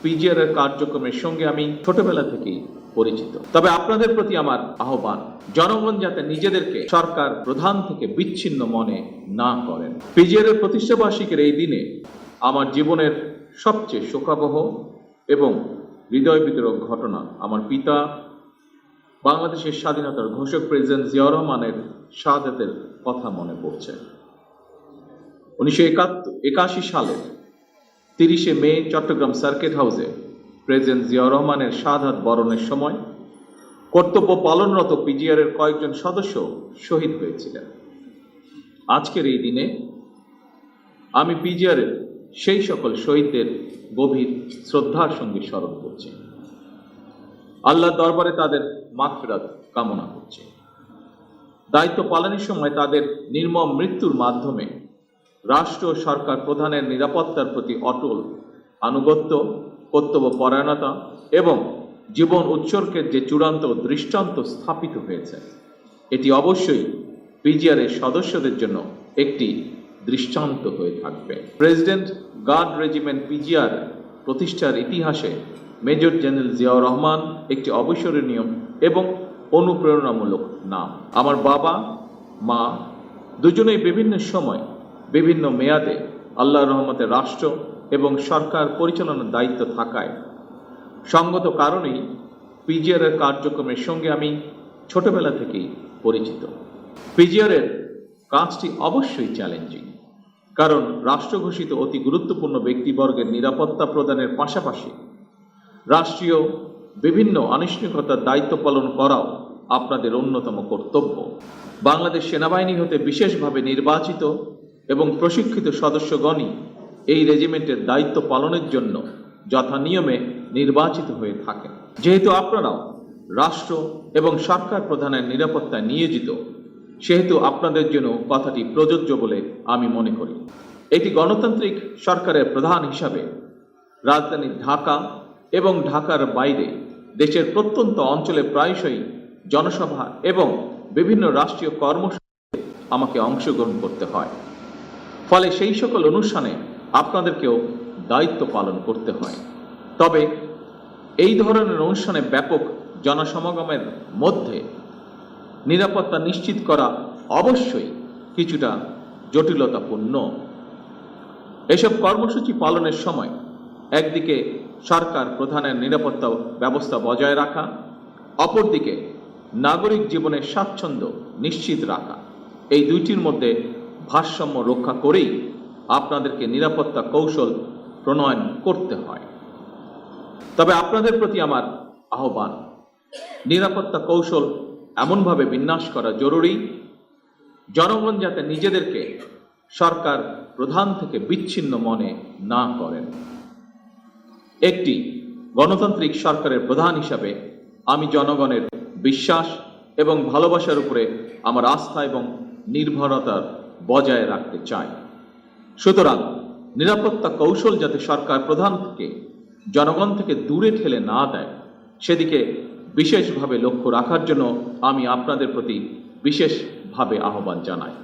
PGR এর কার্যক্রমের সঙ্গে আমি ছোটবেলা থেকেই পরিচিত। তবে আপনাদের প্রতি আমার আহ্বান, জনগণ যাতে নিজেদেরকে সরকার প্রধান থেকে বিচ্ছিন্ন মনে না করেন। পিজিআর এর প্রতিষ্ঠাবার্ষিকীর এই দিনে আমার জীবনের সবচেয়ে শোকাবহ এবং হৃদয় বিদারক ঘটনা আমার পিতা বাংলাদেশের স্বাধীনতার ঘোষক প্রেসিডেন্ট জিয়াউর রহমানের শাহাদাতের কথা মনে পড়ছে। 1981 সালের 30 মে চট্টগ্রাম সার্কিট হাউসে প্রেসিডেন্ট জিয়াউর রহমানের শাহাদাত বরণের সময় কর্তব্য পালনরত পিজিআর এর কয়েকজন সদস্য শহীদ হয়েছিলেন। আজকের এই দিনে আমি পিজিআর এর সেই সকল শহীদদের গভীর শ্রদ্ধার সঙ্গে স্মরণ করছি। আল্লাহর দরবারে তাদের মাগফিরাত কামনা করছি। দায়িত্ব পালনের সময় তাদের নির্মম মৃত্যুর মাধ্যমে রাষ্ট্র সরকার প্রধানের নিরাপত্তার প্রতি অটল আনুগত্য, কর্তব্য পরায়ণতা এবং জীবন উৎসর্গের যে চূড়ান্ত দৃষ্টান্ত স্থাপিত হয়েছে, এটি অবশ্যই পিজিআর এর সদস্যদের জন্য একটি দৃষ্টান্ত হয়ে থাকবে। প্রেসিডেন্ট গার্ড রেজিমেন্ট পিজিআর প্রতিষ্ঠার ইতিহাসে মেজর জেনারেল জিয়াউর রহমান একটি অবিস্মরণীয় এবং অনুপ্রেরণামূলক নাম। আমার বাবা মা দুজনেই বিভিন্ন সময় বিভিন্ন মেয়াদে আল্লাহর রহমতে রাষ্ট্র এবং সরকার পরিচালনার দায়িত্ব থাকায় সঙ্গত কারণেই পিজিআর এর কার্যক্রমের সঙ্গে আমি ছোটবেলা থেকেই পরিচিত। পিজিআর এর কাজটি অবশ্যই চ্যালেঞ্জিং, কারণ রাষ্ট্র ঘোষিত অতি গুরুত্বপূর্ণ ব্যক্তিবর্গের নিরাপত্তা প্রদানের পাশাপাশি রাষ্ট্রীয় বিভিন্ন আনুষ্ঠানিকতার দায়িত্ব পালন করাও আপনাদের অন্যতম কর্তব্য। বাংলাদেশ সেনাবাহিনী হতে বিশেষভাবে নির্বাচিত এবং প্রশিক্ষিত সদস্যগণই এই রেজিমেন্টের দায়িত্ব পালনের জন্য যথানিয়মে নির্বাচিত হয়ে থাকেন। যেহেতু আপনারাও রাষ্ট্র এবং সরকার প্রধানের নিরাপত্তায় নিয়োজিত, সেহেতু আপনাদের জন্য কথাটি প্রযোজ্য বলে আমি মনে করি। এটি গণতান্ত্রিক সরকারের প্রধান হিসাবে রাজধানী ঢাকা এবং ঢাকার বাইরে দেশের প্রত্যন্ত অঞ্চলে প্রায়শই জনসভা এবং বিভিন্ন রাষ্ট্রীয় কর্মসূচিতে আমাকে অংশগ্রহণ করতে হয়। ফলে সেই সকল অনুষ্ঠানে আপনাদেরকেও দায়িত্ব পালন করতে হয়। তবে এই ধরনের অনুষ্ঠানে ব্যাপক জনসমাগমের মধ্যে নিরাপত্তা নিশ্চিত করা অবশ্যই কিছুটা জটিলতাপূর্ণ। এসব কর্মসূচি পালনের সময় একদিকে সরকার প্রধানের নিরাপত্তা ব্যবস্থা বজায় রাখা, অপরদিকে নাগরিক জীবনের স্বাচ্ছন্দ্য নিশ্চিত রাখা, এই দুইটির মধ্যে ভারসাম্য রক্ষা করেই আপনাদেরকে নিরাপত্তা কৌশল প্রণয়ন করতে হয়। তবে আপনাদের প্রতি আমার আহ্বান, নিরাপত্তা কৌশল এমনভাবে বিন্যাস করা জরুরি, জনগণ যাতে নিজেদেরকে সরকার প্রধান থেকে বিচ্ছিন্ন মনে না করেন। একটি গণতান্ত্রিক সরকারের প্রধান হিসাবে আমি জনগণের বিশ্বাস এবং ভালোবাসার উপরে আমার আস্থা এবং নির্ভরতা বজায় রাখতে চাই। সুতরাং নিরাপত্তা কৌশল যাতে সরকার প্রধান থেকে জনগণ থেকে দূরে ঠেলে না দেয়, সেদিকে বিশেষভাবে লক্ষ্য রাখার জন্য আমি আপনাদের প্রতি বিশেষভাবে আহ্বান জানাই।